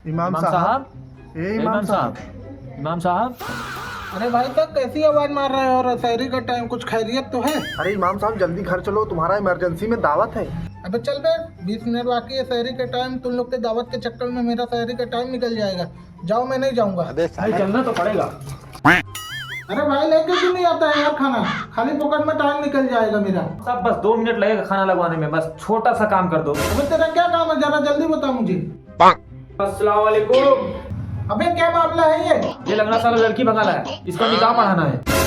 इमाम साहब, इमाम साहब, इमाम साहब। अरे भाई साहब कैसी आवाज मार रहे हो? और सहरी का टाइम, कुछ खैरियत तो है? अरे इमाम साहब जल्दी घर चलो, तुम्हारा इमरजेंसी में दावत है। अबे चल बे, 20 मिनट बाकी है सहरी का टाइम। तुम लोग के दावत के चक्कर में मेरा सहरी का टाइम निकल जाएगा। जाओ, मैं नहीं जाऊंगा। भाई चलना तो पड़ेगा। अरे भाई लेके क्यों नहीं आता है यार खाना? खाली पॉकेट में टाइम निकल जाएगा मेरा। सब बस 2 मिनट लगेगा खाना लगवाने में, बस छोटा सा काम कर दो। अबे तेरा क्या काम है, जरा जल्दी बता मुझे। अस्सलाम वालेकुम। अबे क्या मामला है ये लंगड़ा साला लड़की भगा है, इसका निकाह पढ़ाना है।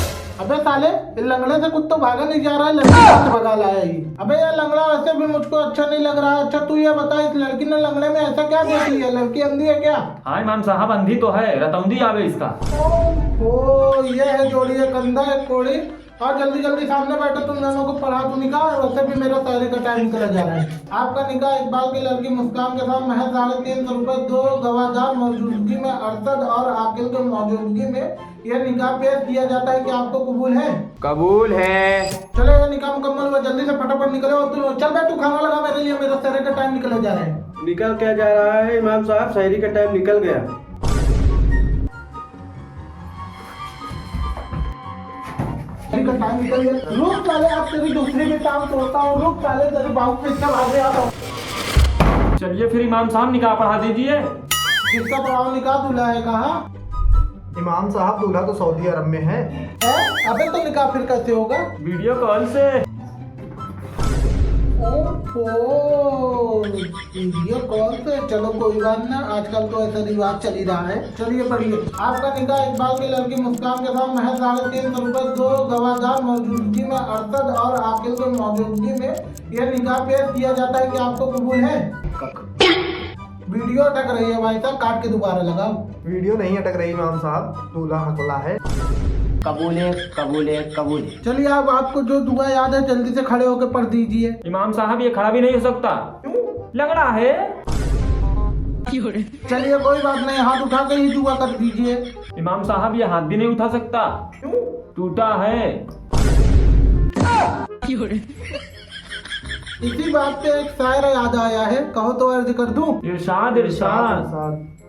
अबे साले, इस लंगड़े से कुछ तो भागा नहीं जा रहा है, लड़की से भगा लाया ये। अबे ये लंगड़ा वैसे भी मुझको अच्छा नहीं लग रहा है। अच्छा तू ये बता, इस लड़की ने लंगड़े में ऐसा क्या देख लिया? लड़की अंधी है क्या? हाँ इमाम साहब, अंधी तो है, रतौंधी आवे इसका। ओ ये है जोड़ी, है कंधा है कोड़ी। और जल्दी जल्दी सामने बैठो, तुम दोनों को पढ़ा दूं निकाह। वैसे भी मेरा सहरी का टाइम निकला जा रहा है। आपका निकाह इकबाल की लड़की मुस्कान के साथ महज 350 रुपए, 2 गवाहदार मौजूदगी में, अरशद और आकिल के मौजूदगी में यह निकाह पेश किया जाता है कि आपको कबूल है? कबूल है। चलो ये निकाह मुकम्मल हुआ, जल्दी से फटाफट निकले। और तू चल बे, तू खाना लगा मेरे लिए, मेरा सहरी का टाइम निकल जा रहा है। निकल क्या जा रहा है इमाम साहब? सहरी का टाइम निकल गया। सहरी का टाइम निकल गया। रुक साले, आप तेरी दूसरी भी काम तोड़ता हूँ। रुक साले, तेरे बाबू पे इसका भागे आता हूँ। चलिए फिर इमाम साहब निकाह पढ़ा दीजिए। किसका पढ़ाओ निकाह? दूल्हा है कहाँ? इमाम साहब दूल्हा तो सऊदी अरब में है। अबे तो निकाह फिर कैसे होगा? वीडियो कॉल से। ओहो, वीडियो कॉल से। चलो कोई बात ना, आजकल तो ऐसा रिवाज चल ही रहा है। चलिए पढ़िए। आपका निकाह इकबाल की लड़की मुस्कान के साथ महज 350 रुपए, 2 गवाहदार मौजूदगी में, अरशद और आकिल के मौजूदगी में यह निकाह पेश किया जाता है कि आपको कबूल है? वीडियो अटक रही है भाई साहब, काट के दोबारा लगाओ। वीडियो नहीं अटक रही इमाम साहब, दूल्हा हकला है। कबूल है, कबूल है, कबूल है। चलिए अब आपको जो दुआ याद है जल्दी से खड़े होकर पढ़ दीजिए। इमाम साहब ये खड़ा भी नहीं हो सकता, लंगड़ा है। चलिए कोई बात नहीं, हाथ उठा के ही दुआ कर दीजिए। इमाम साहब ये हाथ भी नहीं उठा सकता, टूटा है। इसी बात पे एक शायर याद आया है, कहो तो अर्ज कर दूं। इरशाद इरशाद।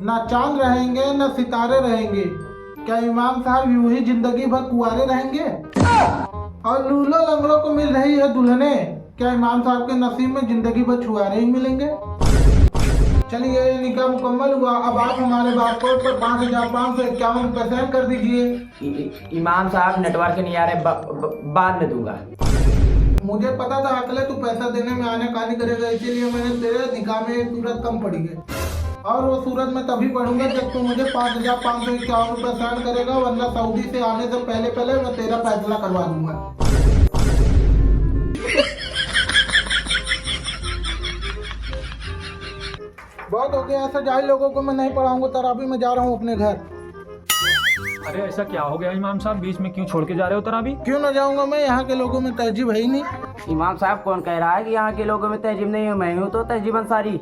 ना चांद रहेंगे न सितारे रहेंगे, क्या इमाम साहब यूं ही जिंदगी भर कुंवारे रहेंगे? और लूलो लंगड़ों को मिल रही है दुल्हने, क्या इमाम साहब के नसीब में जिंदगी भर छुआरे ही मिलेंगे? चलिए निकाह मुकम्मल हुआ। अब आप हमारे बारकोड पर 5551 रुपए सेंड कर दीजिए। इमाम साहब नेटवर्क नहीं आ रहे, बाद में दूंगा। मुझे पता था अकले तू पैसा देने में आने करेगा, इसीलिए मैंने तेरे निकाह में एक सूरत कम पड़ी है। और वो सूरत मैं तभी पढ़ूंगा जब तू मुझे 5551 रुपए सेंड करेगा, वरना सऊदी से आने से पहले पहले मैं तेरा फैसला करवा दूंगा। बहुत हो गया, ऐसा जाहिल लोगों को मैं नहीं पढ़ाऊंगा। तराबी में जा रहा हूँ अपने घर। अरे ऐसा क्या हो गया इमाम साहब, बीच में क्यों छोड़ के जा रहे हो तराबी? क्यों ना जाऊंगा मैं, यहाँ के लोगों में तहजीब है ही नहीं। इमाम साहब कौन कह रहा है कि यहाँ के लोगों में तहजीब नहीं है? मैं हूँ तो तहजीब अंसारी।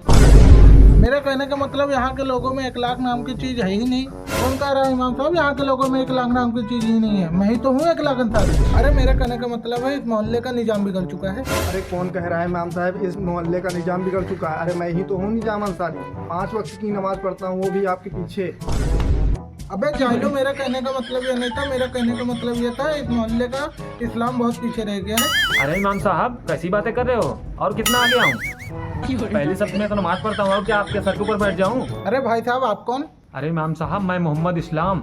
मेरे कहने का मतलब यहाँ के लोगों में इखलाक नाम की चीज है ही नहीं। कौन कह रहा है इमाम साहब यहाँ के लोगों में इखलाक नाम की चीज ही नहीं है? मैं ही तो हूँ इखलाक अंसारी। अरे मेरे कहने का मतलब है इस मोहल्ले का निजाम बिगड़ चुका है। अरे कौन कह रहा है इमाम साहब इस मोहल्ले का निजाम बिगड़ चुका है? अरे मैं ही तो हूँ निजाम अंसारी, 5 वक्त की नमाज पढ़ता हूँ, वो भी आपके पीछे। अबे जाहिलो, मेरा कहने का मतलब ये नहीं था। मेरा कहने का मतलब ये था इस मोहल्ले का इस्लाम बहुत पीछे रह गया है। अरे इमाम साहब कैसी बातें कर रहे हो? और कितना आगे आऊँ? पहले सब मैं तो नमाज पढ़ता हूँ, क्या आपके सर के ऊपर बैठ जाऊँ? अरे भाई साहब आप कौन? अरे इमाम साहब मैं मोहम्मद इस्लाम।